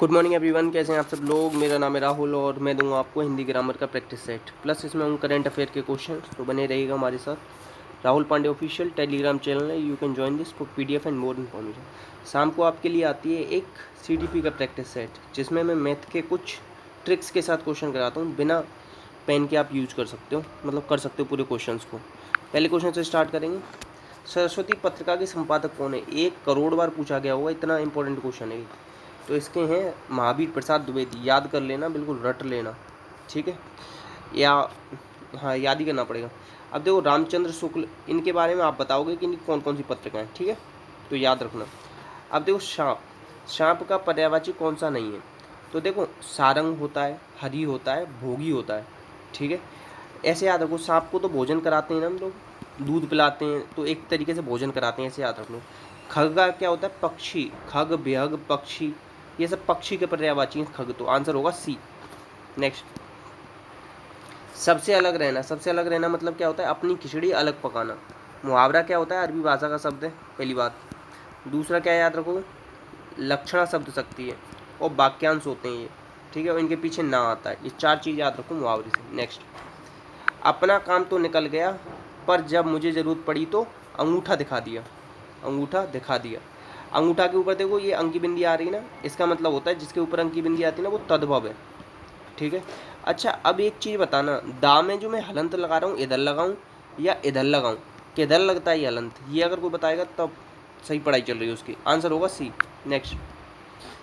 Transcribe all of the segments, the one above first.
Good morning everyone, कैसे हैं आप सब लोग। मेरा नाम है राहुल और मैं दूंगा आपको हिंदी ग्रामर का प्रैक्टिस सेट प्लस इसमें उन करंट अफेयर के क्वेश्चन। तो बने रहिएगा हमारे साथ। Rahul Pandey official Telegram channel है, you can join this for PDF and more information. शाम को आपके लिए आती है एक सीटीपी का प्रैक्टिस सेट जिसमें मैं मैथ के कुछ ट्रिक्स के साथ क्वेश्चन कराता हूँ। बिना पेन के आप यूज कर सकते हो, मतलब कर सकते हो पूरे क्वेश्चन को। पहले क्वेश्चन से स्टार्ट करेंगे। सरस्वती पत्रिका के संपादक कौन है? 1 करोड़ बार पूछा गया होगा, इतना इंपॉर्टेंट क्वेश्चन है। तो इसके हैं महावीर प्रसाद द्विवेदी। याद कर लेना, बिल्कुल रट लेना, ठीक है। या हाँ, याद ही करना पड़ेगा। अब देखो, रामचंद्र शुक्ल, इनके बारे में आप बताओगे कि इनकी कौन कौन सी पत्रिकाएं, ठीक है, तो याद रखना। अब देखो, सांप, सांप का पर्यायवाची कौन सा नहीं है? तो देखो, सारंग होता है, हरि होता है, भोगी होता है, ठीक है। ऐसे याद रखो, सांप को तो भोजन कराते हैं ना हम लोग, दूध पिलाते हैं, तो एक तरीके से भोजन कराते हैं, ऐसे याद रख लो। खग का क्या होता है? पक्षी, खग बेहग पक्षी, ये सब पक्षी के पर्यायवाची हैं खग, तो आंसर होगा सी। नेक्स्ट, सबसे अलग रहना, सबसे अलग रहना मतलब क्या होता है? अपनी खिचड़ी अलग पकाना। मुहावरा क्या होता है? अरबी भाषा का शब्द है, पहली बात। दूसरा क्या याद रखो? लक्षणा शब्द शक्ति है, और वाक्यांश होते हैं ये, ठीक है, और इनके पीछे ना आता है। ये 4 चीज़ याद रखो मुहावरे से। नेक्स्ट, अपना काम तो निकल गया, पर जब मुझे ज़रूरत पड़ी तो अंगूठा दिखा दिया, अंगूठा दिखा दिया। अंगूठा के ऊपर देखो ये अंकी बिंदी आ रही है ना, इसका मतलब होता है जिसके ऊपर अंकी बिंदी आती है ना वो तद्भव है, ठीक है। अच्छा, अब एक चीज़ बताना, दा में जो मैं हलंत लगा रहा हूँ इधर लगाऊँ या इधर लगाऊँ, किधर लगता है ये हलंत, ये अगर कोई बताएगा तब सही पढ़ाई चल रही है उसकी। आंसर होगा सी। नेक्स्ट,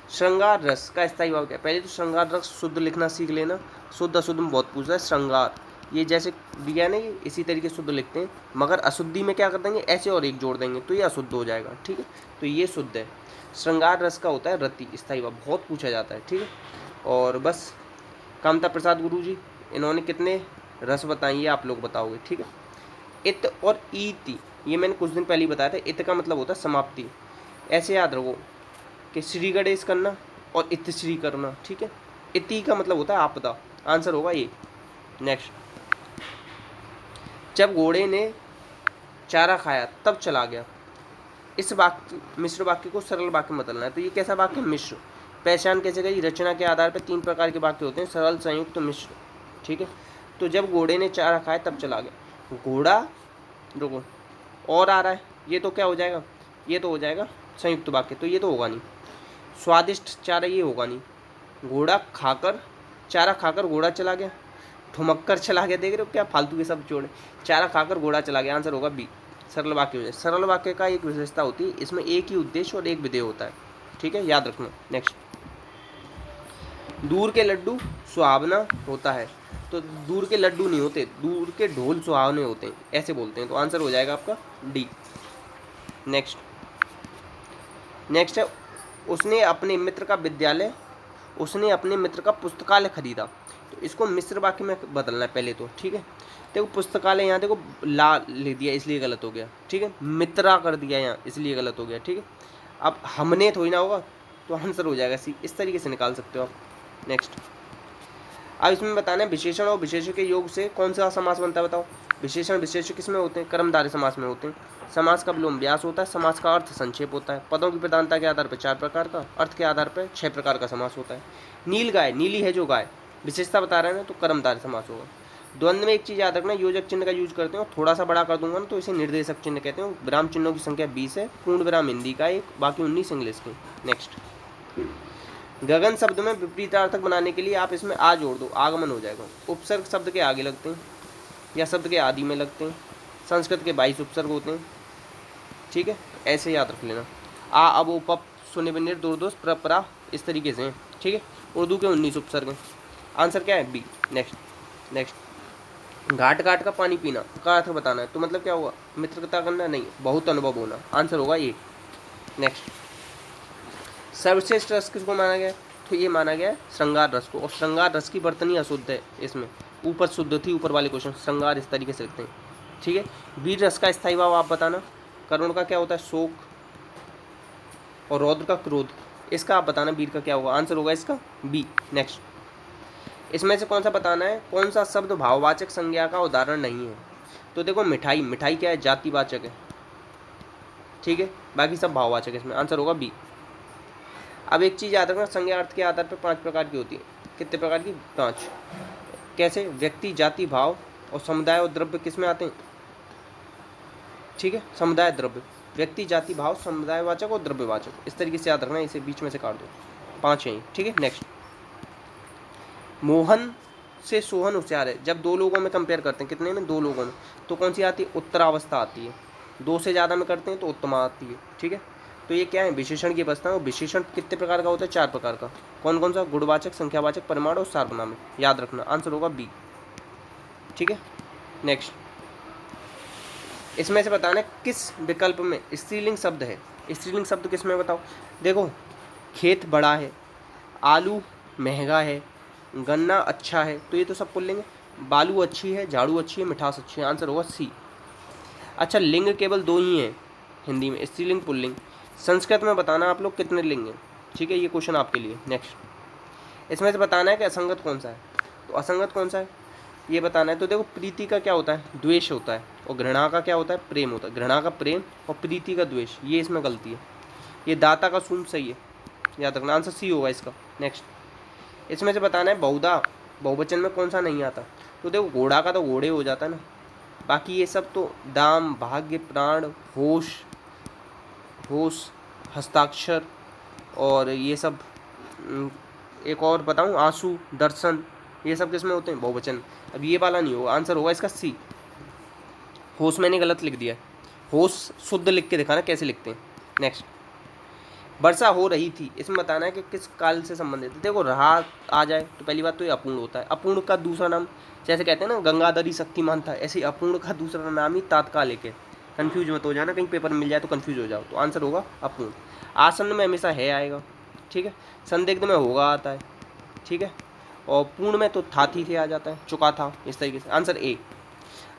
श्रृंगार रस का स्थायी भाव क्या है? पहले तो श्रृंगार रस शुद्ध लिखना सीख लेना। शुद्ध अशुद्ध में बहुत पूछ रहा है। श्रृंगार ये जैसे दिया ना, ये इसी तरीके शुद्ध लिखते हैं, मगर अशुद्धि में क्या कर देंगे? ऐसे और एक जोड़ देंगे तो ये अशुद्ध हो जाएगा, ठीक है। तो ये शुद्ध है। श्रृंगार रस का होता है रति, स्थायी भाव, बहुत पूछा जाता है, ठीक है। और बस, कामता प्रसाद गुरु जी, इन्होंने कितने रस बताए ये आप लोग बताओगे, ठीक है। इत और ईति, ये मैंने कुछ दिन पहले ही बताया था। इत का मतलब होता है समाप्ति, ऐसे याद रखो कि श्री गणेश करना और इतश्री करना, ठीक है। इति का मतलब होता है आपदा, आंसर होगा ये। नेक्स्ट, जब घोड़े ने चारा खाया तब चला गया, इस वाक्य मिश्र वाक्य को सरल वाक्य में बदलना है। तो ये कैसा वाक्य? मिश्र। पहचान कैसे करी? रचना के आधार पर 3 प्रकार के वाक्य होते हैं, सरल, संयुक्त, मिश्र, ठीक है। तो जब घोड़े ने चारा खाया तब चला गया, घोड़ा, रुको, और आ रहा है, ये तो क्या हो जाएगा? ये तो हो जाएगा संयुक्त वाक्य, तो ये तो होगा नहीं। स्वादिष्ट चारा, ये होगा नहीं। घोड़ा खाकर, चारा खाकर घोड़ा चला गया, ठुमक कर चला गया, देख रहे हो क्या फालतू के सब जोड़े। चारा खाकर घोड़ा चला गया, आंसर होगा बी, सरल वाक्य हो जाए। सरल वाक्य का एक विशेषता होती है, इसमें एक ही उद्देश्य और एक विधेय होता है, ठीक है, याद रखना। नेक्स्ट, दूर के लड्डू सुहावना होता है, तो दूर के लड्डू नहीं होते, दूर के ढोल सुहावने होते हैं, ऐसे बोलते हैं, तो आंसर हो जाएगा आपका डी। नेक्स्ट, नेक्स्ट है, उसने अपने मित्र का विद्यालय, उसने अपने मित्र का पुस्तकालय खरीदा, तो इसको मिश्र वाक्य में बदलना है पहले तो, ठीक है। देखो पुस्तकालय, यहाँ देखो ला ले दिया इसलिए गलत हो गया, ठीक है। मित्रा कर दिया यहाँ इसलिए गलत हो गया, ठीक है। अब हमने थोड़ी ना होगा, तो आंसर हो जाएगा सी, इस तरीके से निकाल सकते हो आप। नेक्स्ट, अब इसमें बताना है विशेषण और विशेष्य के योग से कौन सा समास बनता है, बताओ। विशेषण विशेष्य किस में होते हैं? कर्मधारय समास में होते हैं। समास का विलोम व्यास होता है, समास का अर्थ संक्षेप होता है, पदों की प्रधानता के आधार पर 4 प्रकार का, अर्थ के आधार पर 6 प्रकार का समास होता है। नील गाय, नीली है जो गाय, विशेषता बता रहे हैं ना, तो कर्मधारय समास होगा। द्वंद्व में एक चीज़ याद रखना, योजक चिन्ह का यूज करते हैं, थोड़ा सा बड़ा कर दूंगा ना तो इसे निर्देशक चिन्ह कहते हैं। विराम चिन्हों की संख्या 20 है, पूर्ण विराम हिंदी का 1, बाकी 19 इंग्लिश के। नेक्स्ट, गगन शब्द में विपरीतार्थक बनाने के लिए आप इसमें आ जोड़ दो, आगमन हो जाएगा। उपसर्ग शब्द के आगे लगते हैं या शब्द के आदि में लगते हैं। संस्कृत के 22 उपसर्ग होते हैं, ठीक है, ऐसे याद रख लेना। आ, अब, उपप, सुनिर्, दुर्दोष, प्रपरा, इस तरीके से हैं, ठीक है। उर्दू के 19 उपसर्ग हैं, आंसर क्या है? बी। नेक्स्ट, नेक्स्ट, घाट घाट का पानी पीना का अर्थ बताना है, तो मतलब क्या हुआ? मित्रता करना नहीं, बहुत अनुभव होना, आंसर होगा ये। नेक्स्ट, सर्वश्रेष्ठ रस किसको माना गया? तो ये माना गया श्रृंगार रस को, और श्रृंगार रस की बर्तनी अशुद्ध है, इसमें ऊपर शुद्ध थी, ऊपर वाले क्वेश्चन श्रृंगार इस तरीके से लिखते हैं, ठीक है। वीर रस का स्थायी भाव आप बताना। करुण का क्या होता है? शोक, और रौद्र का क्रोध, इसका आप बताना वीर का क्या होगा, आंसर होगा इसका बी। नेक्स्ट, इसमें से कौन सा बताना है, कौन सा शब्द भाववाचक संज्ञा का उदाहरण नहीं है? तो देखो मिठाई, मिठाई क्या है? जातिवाचक है, ठीक है, बाकी सब भाववाचक है, इसमें आंसर होगा बी। अब एक चीज़ याद रखना, संज्ञा अर्थ के आधार पर 5 प्रकार की होती है। कितने प्रकार की? 5। कैसे? व्यक्ति, जाति, भाव और समुदाय और द्रव्य किस में आते हैं? ठीक है, समुदाय, द्रव्य, व्यक्ति, जाति, भाव, समुदायवाचक और द्रव्यवाचक, इस तरीके से याद रखना, इसे बीच में से काट दो, 5 हैं। ठीक है, नेक्स्ट। मोहन से सोहन होशियार है, जब दो लोगों में कंपेयर करते हैं, कितने में? 2 लोगों में, तो कौन सी आती है? उत्तरावस्था आती है। 2 से ज़्यादा में करते हैं तो उत्तमा आती है। ठीक है, तो ये क्या है? विशेषण की अवस्था है। और विशेषण कितने प्रकार का होता है? 4 प्रकार का। कौन कौन सा? गुणवाचक, संख्यावाचक, परिमाण और सार्वनामिक, याद रखना, आंसर होगा बी। ठीक है, नेक्स्ट। इसमें से बताना किस विकल्प में स्त्रीलिंग शब्द है। स्त्रीलिंग शब्द किस में बताओ? देखो, खेत बड़ा है, आलू महंगा है, गन्ना अच्छा है, तो ये तो सब पुल्लिंग है। बालू अच्छी है, झाड़ू अच्छी है, मिठास अच्छी है, आंसर होगा सी। अच्छा, लिंग केवल 2 ही हैं हिंदी में, स्त्रीलिंग, पुल्लिंग। संस्कृत में बताना आप लोग कितने लिंग हैं। ठीक है, ये क्वेश्चन आपके लिए। नेक्स्ट, इसमें से बताना है कि असंगत कौन सा है। तो असंगत कौन सा है ये बताना है। तो देखो, प्रीति का क्या होता है? द्वेष होता है। और घृणा का क्या होता है? प्रेम होता है। घृणा का प्रेम और प्रीति का द्वेष, ये इसमें गलती है। ये दाता का सूम सही है, याद रखना, आंसर सी होगा इसका। नेक्स्ट, इसमें से बताना है बहुधा, बहुवचन में कौन सा नहीं आता। तो देखो, घोड़ा का तो घोड़े हो जाता है ना, बाकी ये सब तो दाम, भाग्य, प्राण, होश, होश, हस्ताक्षर और ये सब, एक और बताऊं, आंसू, दर्शन, ये सब किस में होते हैं? बहुवचन। अब ये वाला नहीं होगा, आंसर होगा इसका सी। होश मैंने गलत लिख दिया है, होश शुद्ध लिख के दिखाना कैसे लिखते हैं। नेक्स्ट, वर्षा हो रही थी, इसमें बताना है कि किस काल से संबंधित है। देखो, रहा आ जाए तो पहली बात तो ये अपूर्ण होता है। अपूर्ण का दूसरा नाम, जैसे कहते हैं ना गंगाधरी शक्तिमान था, ऐसे ही अपूर्ण का दूसरा नाम ही तात्कालिक है। कन्फ्यूज मत हो जाना, कहीं पेपर में मिल जाए तो कन्फ्यूज हो जाओ। तो आंसर होगा अपूर्ण। आसन्न में हमेशा है आएगा। ठीक है, संदिग्ध में होगा आता है। ठीक है, और पूर्ण में तो था थी थे आ जाता है, चुका था, इस तरीके से, आंसर ए।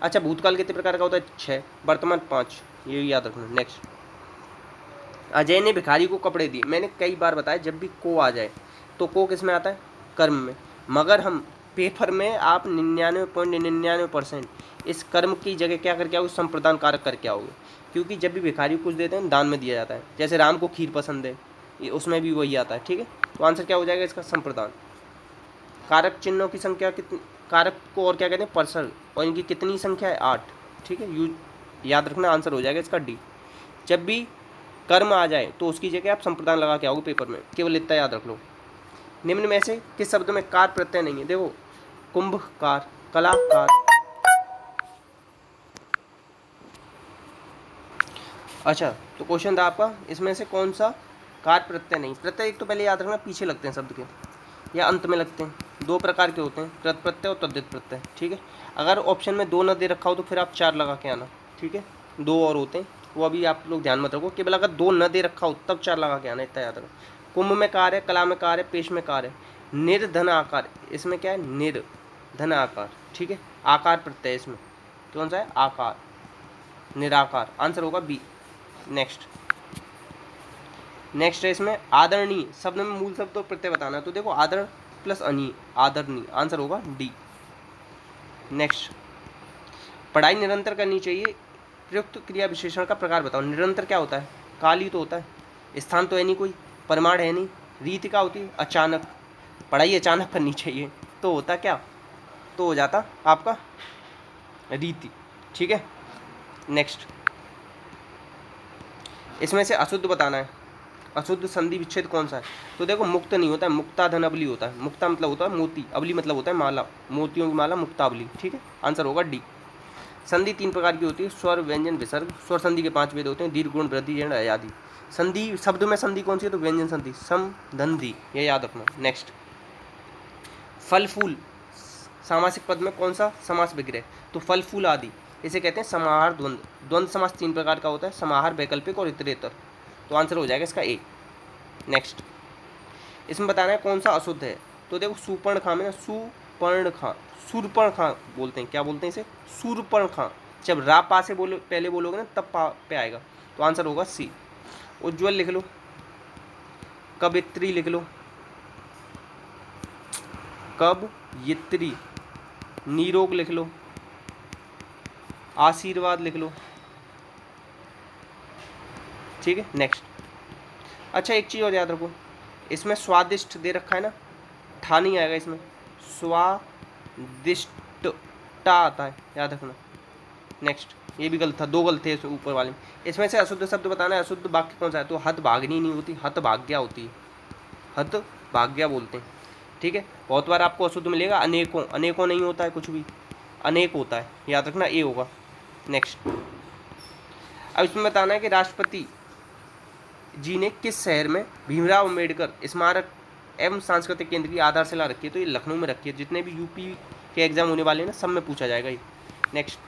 अच्छा, भूतकाल कितने प्रकार का होता है? 6, वर्तमान 5, ये याद रखना। नेक्स्ट, अजय ने भिखारी को कपड़े दिए। मैंने कई बार बताया, जब भी को आ जाए तो को किस में आता है? कर्म में। मगर हम पेपर में आप 99.99% इस कर्म की जगह क्या करके आओगे? संप्रदान कारक करके आओगे, क्योंकि जब भी भिखारी को कुछ देते हैं दान में दिया जाता है। जैसे राम को खीर पसंद है, ये उसमें भी वही आता है। ठीक है, तो आंसर क्या हो जाएगा इसका? संप्रदान। कारक चिन्हों की संख्या कितनी? कारक को और क्या कहते हैं? पर्सन। और इनकी कितनी संख्या है? 8। ठीक है, याद रखना, आंसर हो जाएगा इसका डी। जब भी कर्म आ जाए तो उसकी जगह आप संप्रदान लगा के आओगे पेपर में, केवल इतना याद रख लो। निम्न में से किस शब्द में कार प्रत्यय नहीं है? देखो, कुंभकार, कलाकार। अच्छा, तो क्वेश्चन था आपका, इसमें से कौन सा कार प्रत्यय नहीं? प्रत्यय एक तो पहले याद रखना पीछे लगते हैं शब्द के या अंत में लगते हैं। 2 प्रकार के होते हैं, कृत प्रत्यय और तद्धित प्रत्यय। ठीक है, अगर ऑप्शन में 2 न दे रखा हो तो फिर आप 4 लगा के आना। ठीक है, 2 और होते हैं, वो अभी आप लोग ध्यान मत रखो, केवल अगर 2 न दे रखा हो तब 4 लगा के आना, इतना याद रखो। कुंभ में कार है, कला में कार है, पेश में कार है, निर्धन आकार, इसमें क्या है? निर्धन आकार। ठीक है, आकार प्रत्यय इसमें कौन सा है? आकार, निराकार, आंसर होगा बी। नेक्स्ट है इसमें आदरणीय शब्द में मूल शब्द तो प्रत्यय बताना है। तो देखो, आदर प्लस अनी, आदरणीय, आंसर होगा डी। नेक्स्ट, पढ़ाई निरंतर करनी चाहिए, प्रयुक्त क्रिया विशेषण का प्रकार बताओ। निरंतर क्या होता है? काल ही तो होता है, स्थान तो है नहीं कोई, परिमाण है नहीं, रीति क्या होती है? अचानक, पढ़ाई अचानक करनी चाहिए, तो होता क्या? तो हो जाता आपका रीति। ठीक है, नेक्स्ट, इसमें से अशुद्ध बताना है। अशुद्ध संधि विच्छेद कौन सा है? तो देखो, मुक्त नहीं होता है, मुक्ताधन अबली होता है। मुक्ता मतलब होता है मोती, अबली मतलब होता है माला, मोतियों की माला, मुक्तावली। ठीक है, आंसर होगा डी। संधि 3 प्रकार की होती है, स्वर, व्यंजन, विसर्ग। स्वर संधि के 5 भेद होते हैं, दीर्घ, गुण, वृद्धि, जड़, आदि। संधि शब्द में संधि कौन सी है? तो व्यंजन संधि, सम, दंधि, ये याद रखना। नेक्स्ट, फल फूल सामासिक पद में कौन सा समास विग्रह? तो फल फूल आदि, इसे कहते हैं समाहार द्वंद्व। द्वंद्व समास 3 प्रकार का होता है, समाहार, वैकल्पिक और इतरेतर। तो आंसर हो जाएगा इसका ए। नेक्स्ट, इसमें बताना है कौन सा अशुद्ध है। तो देखो, सुपर्णखा में ना, सुपर्णखा, सूर्पणखा बोलते हैं। क्या बोलते हैं इसे? सूर्पणखा। जब रा पा से बोलो, पहले बोलोगे ना, तब पा पे आएगा, तो आंसर होगा सी। उज्ज्वल लिख लो, कवित्री लिख लो, कवयित्री, निरोग लिख लो, आशीर्वाद लिख लो। ठीक है, नेक्स्ट। अच्छा, एक चीज़ और याद रखो, इसमें स्वादिष्ट दे रखा है ना, ठा नहीं आएगा इसमें, स्वादिष्ट टा आता है, याद रखना। नेक्स्ट, ये भी गलत था, 2 गलत थे ऊपर वाले में। इसमें से अशुद्ध शब्द बताना है, अशुद्ध वाक्य कौन सा है, तो हत भागनी नहीं होती, हत भाग्या होती है, हत भाग्या बोलते हैं, ठीक है। बहुत बार आपको अशुद्ध मिलेगा अनेकों, अनेकों नहीं होता है कुछ भी, अनेक होता है, याद रखना, ए होगा। नेक्स्ट, अब इसमें बताना है कि राष्ट्रपति जी ने किस शहर में भीमराव अम्बेडकर स्मारक एवं सांस्कृतिक केंद्र की आधारशिला रखी है, तो ये लखनऊ में रखी है। जितने भी यूपी के एग्जाम होने वाले हैं ना, सब में पूछा जाएगा ये। नेक्स्ट,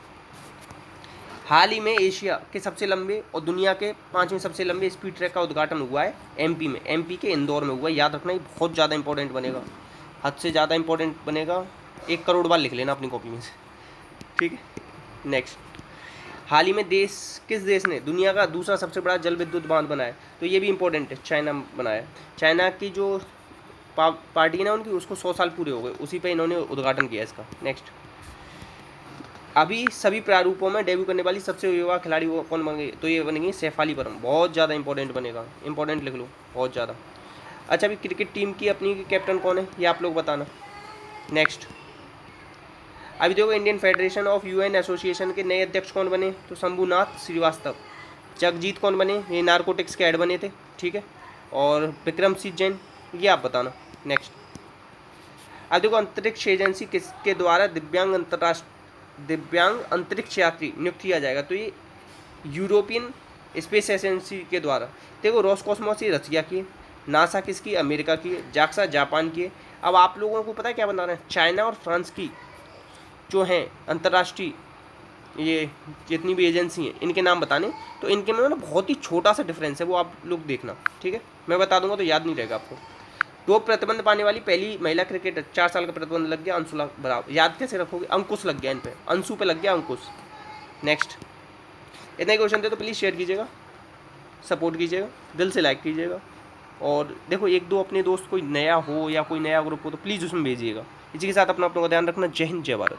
हाल ही में एशिया के सबसे लंबे और दुनिया के 5वें सबसे लंबे स्पीड ट्रैक का उद्घाटन हुआ है एमपी में, एमपी के इंदौर में हुआ है, याद रखना, ये बहुत ज़्यादा इंपॉर्टेंट बनेगा, हद से ज़्यादा इंपॉर्टेंट बनेगा, 1 करोड़ बार लिख लेना अपनी कॉपी में से, ठीक है। नेक्स्ट, हाल ही में किस देश ने दुनिया का दूसरा सबसे बड़ा जल विद्युत बांध बनाया, तो ये भी इंपॉर्टेंट है, चाइना बनाया। चाइना की जो पार्टी है ना उनकी, उसको 100 साल पूरे हो गए, उसी पे इन्होंने उद्घाटन किया इसका। नेक्स्ट, अभी सभी प्रारूपों में डेब्यू करने वाली सबसे युवा खिलाड़ी वो कौन बन गई, तो ये बनेगी शेफाली वर्मा, बहुत ज़्यादा इंपॉर्टेंट बनेगा, इंपॉर्टेंट लिख लो बहुत ज़्यादा। अच्छा, अभी क्रिकेट टीम की अपनी कैप्टन कौन है, ये आप लोग बताना। नेक्स्ट, अभी देखो Indian federation of UN association के नए अध्यक्ष कौन बने, तो शंभुनाथ श्रीवास्तव। जगजीत कौन बने, ये नारकोटिक्स के हेड बने थे, ठीक है। और विक्रम सिंह जैन, ये आप बताना। नेक्स्ट, अब देखो अंतरिक्ष एजेंसी किसके द्वारा दिव्यांग अंतरिक्ष यात्री नियुक्त किया जाएगा, तो ये यूरोपियन स्पेस एजेंसी के द्वारा। देखो रोसकॉस्मोस ये रसिया की, नासा किसकी, अमेरिका की, जाक्सा जापान की। अब आप लोगों को पता है क्या बनाना है, चाइना और फ्रांस की जो हैं अंतर्राष्ट्रीय ये जितनी भी एजेंसी हैं, इनके नाम बताने, तो इनके में ना बहुत ही छोटा सा डिफरेंस है, वो आप लोग देखना, ठीक है। मैं बता दूंगा तो याद नहीं रहेगा आपको। 2 प्रतिबंध पाने वाली पहली महिला क्रिकेटर, 4 साल का प्रतिबंध लग गया, अंशुला बराबर, याद कैसे रखोगे, अंकुश लग गया इन पे, अंशु पे लग गया अंकुश। नेक्स्ट, इतने क्वेश्चन थे तो प्लीज़ शेयर कीजिएगा, सपोर्ट कीजिएगा, दिल से लाइक कीजिएगा, और देखो 1-2 अपने दोस्त कोई नया हो या कोई नया ग्रुप हो तो प्लीज़ उसमें भेजिएगा। इसी के साथ अपना ध्यान रखना। जय हिंद, जय भारत।